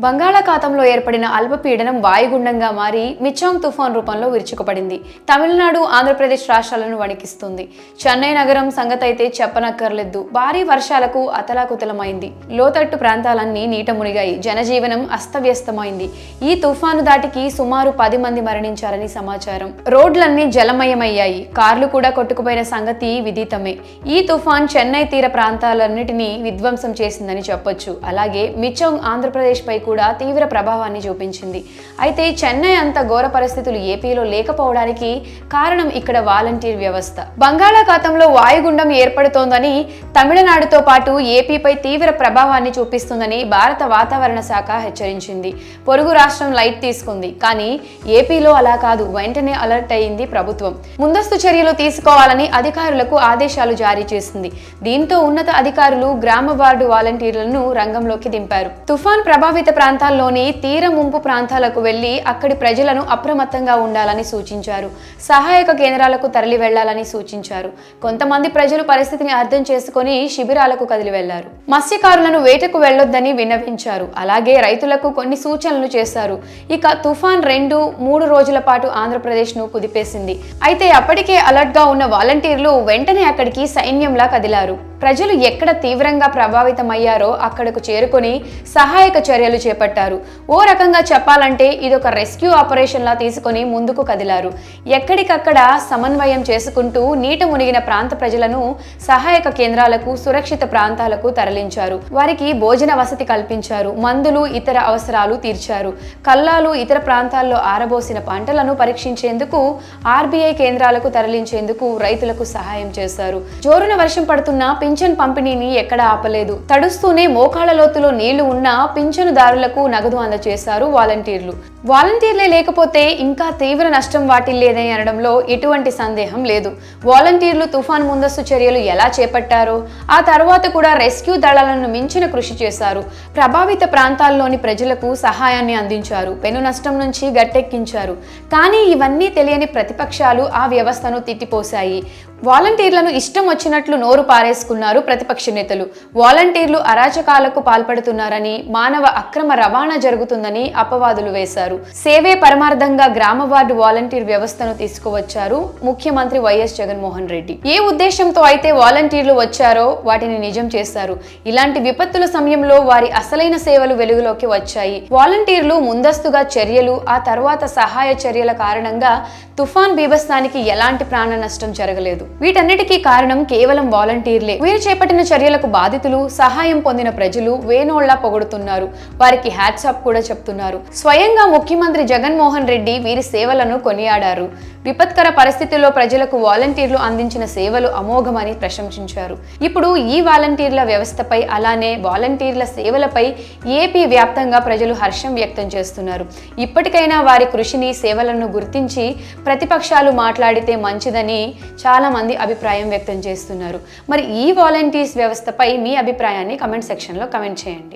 బంగాళాఖాతంలో ఏర్పడిన అల్పపీడనం వాయుగుండంగా మారి మిచాంగ్ తుఫాన్ రూపంలో విరుచుకుపడింది. తమిళనాడు, ఆంధ్రప్రదేశ్ రాష్ట్రాలను వణికిస్తుంది. చెన్నై నగరం సంగతైతే చెప్పనక్కర్లేదు. భారీ వర్షాలకు అతలాకుతలమైంది. లోతట్టు ప్రాంతాలన్నీ నీట మునిగాయి. జనజీవనం అస్తవ్యస్తమైంది. ఈ తుఫాను దాటికి సుమారు 10 మంది మరణించారని సమాచారం. రోడ్లన్నీ జలమయమయ్యాయి. కార్లు కూడా కొట్టుకుపోయిన సంగతి విదితమే. ఈ తుఫాన్ చెన్నై తీర ప్రాంతాలన్నిటినీ విధ్వంసం చేసిందని చెప్పొచ్చు. అలాగే మిచాంగ్ ఆంధ్రప్రదేశ్ పై కూడా తీవ్ర ప్రభావాన్ని చూపించింది. అయితే చెన్నై అంత ఘోర పరిస్థితులు ఏపీలో లేకపోవడానికి కారణం ఇక్కడ వాలంటీర్ వ్యవస్థ. బంగాళాఖాతంలో వాయుగుండం ఏర్పడుతోందని, తమిళనాడుతో పాటు ఏపీపై తీవ్ర ప్రభావాన్ని చూపిస్తుందని భారత వాతావరణ శాఖ హెచ్చరించింది. పొరుగు రాష్ట్రం లైట్ తీసుకుంది. కానీ ఏపీలో అలా కాదు. వెంటనే అలర్ట్ అయింది ప్రభుత్వం. ముందస్తు చర్యలు తీసుకోవాలని అధికారులకు ఆదేశాలు జారీ చేసింది. దీంతో ఉన్నత అధికారులు గ్రామ వార్డు వాలంటీర్లను రంగంలోకి దింపారు. తుఫాన్ ప్రభావిత ప్రాంతాల్లోని తీర ముంపు ప్రాంతాలకు వెళ్లి అక్కడి ప్రజలను అప్రమత్తంగా ఉండాలని సూచించారు. సహాయక కేంద్రాలకు తరలి వెళ్లాలని సూచించారు. కొంతమంది ప్రజలు పరిస్థితిని అర్థం చేసుకుని శిబిరాలకు కదిలి వెళ్లారు. మత్స్యకారులను వేటకు వెళ్లొద్దని విన్నవించారు. అలాగే రైతులకు కొన్ని సూచనలు చేశారు. ఇక తుఫాన్ 2-3 రోజుల పాటు ఆంధ్రప్రదేశ్ ను కుదిపేసింది. అయితే అప్పటికే అలర్ట్ గా ఉన్న వాలంటీర్లు వెంటనే అక్కడికి సైన్యంలా కదిలారు. ప్రజలు ఎక్కడ తీవ్రంగా ప్రభావితమయ్యారో అక్కడకు చేరుకొని సహాయక చర్యలు చేపట్టారు. ఓ రకంగా చెప్పాలంటే ఇదొక రెస్క్యూ ఆపరేషన్ లా తీసుకొని ముందుకు కదిలారు. ఎక్కడికక్కడ సమన్వయం చేసుకుంటూ నీట మునిగిన ప్రాంత ప్రజలను సహాయక కేంద్రాలకు, సురక్షిత ప్రాంతాలకు తరలించారు. వారికి భోజన వసతి కల్పించారు. మందులు, ఇతర అవసరాలు తీర్చారు. కల్లాలు, ఇతర ప్రాంతాల్లో ఆరబోసిన పంటలను పరీక్షించేందుకు ఆర్బీఐ కేంద్రాలకు తరలించేందుకు రైతులకు సహాయం చేశారు. జోరున వర్షం పడుతున్న పింఛన్ పంపిణీని ఎక్కడ ఆపలేదు. తడుస్తూనే మోకాళ్ల లోతులో నీళ్లు ఉన్న పింఛనుదారులకు నగదు అందజేశారు వాలంటీర్లు. వాలంటీర్లే లేకపోతే ఇంకా తీవ్ర నష్టం వాటిల్లేదని అనడంలో ఎటువంటి సందేహం లేదు. వాలంటీర్లు తుఫాన్ ముందస్తు చర్యలు ఎలా చేపట్టారో, ఆ తర్వాత కూడా రెస్క్యూ దళాలను మించిన కృషి చేశారు. ప్రభావిత ప్రాంతాల్లోని ప్రజలకు సహాయాన్ని అందించారు. పెను నష్టం నుంచి గట్టెక్కించారు. కానీ ఇవన్నీ తెలియని ప్రతిపక్షాలు ఆ వ్యవస్థను తిట్టిపోశాయి. వాలంటీర్లను ఇష్టం వచ్చినట్లు నోరు పారేసుకున్నారు ప్రతిపక్ష నేతలు. వాలంటీర్లు అరాచకాలకు పాల్పడుతున్నారని, మానవ అక్రమ రవాణా జరుగుతుందని అపవాదులు వేశారు. సేవే పరమార్థంగా గ్రామ వార్డు వాలంటీర్ వ్యవస్థను తీసుకువచ్చారు ముఖ్యమంత్రి వైఎస్ జగన్మోహన్ రెడ్డి. ఏ ఉద్దేశంతో అయితే వాలంటీర్లు వచ్చారో వాటిని నిజం చేశారు. ఇలాంటి విపత్తుల సమయంలో వారి అసలైన సేవలు వెలుగులోకి వచ్చాయి. వాలంటీర్లు ముందస్తుగా చర్యలు, ఆ తర్వాత సహాయ చర్యల కారణంగా తుఫాన్ బీభత్సానికి ఎలాంటి ప్రాణ నష్టం జరగలేదు. వీటన్నిటికీ కారణం కేవలం వాలంటీర్లే. వీరు చేపట్టిన చర్యలకు బాధితులు, సహాయం పొందిన ప్రజలు వేణోళ్లా పొగుడుతున్నారు. వారికి హ్యాట్స్ ఆఫ్ కూడా చెప్తున్నారు. స్వయంగా ముఖ్యమంత్రి జగన్మోహన్ రెడ్డి వీరి సేవలను కొనియాడారు. విపత్కర పరిస్థితుల్లో ప్రజలకు వాలంటీర్లు అందించిన సేవలు అమోఘమని ప్రశంసించారు. ఇప్పుడు ఈ వాలంటీర్ల వ్యవస్థపై, అలానే వాలంటీర్ల సేవలపై ఏపీ వ్యాప్తంగా ప్రజలు హర్షం వ్యక్తం చేస్తున్నారు. ఇప్పటికైనా వారి కృషిని, సేవలను గుర్తించి ప్రతిపక్షాలు మాట్లాడితే మంచిదని చాలా మంది అభిప్రాయం వ్యక్తం చేస్తున్నారు. మరి ఈ వాలంటీర్స్ వ్యవస్థపై మీ అభిప్రాయాన్ని కమెంట్ సెక్షన్లో కమెంట్ చేయండి.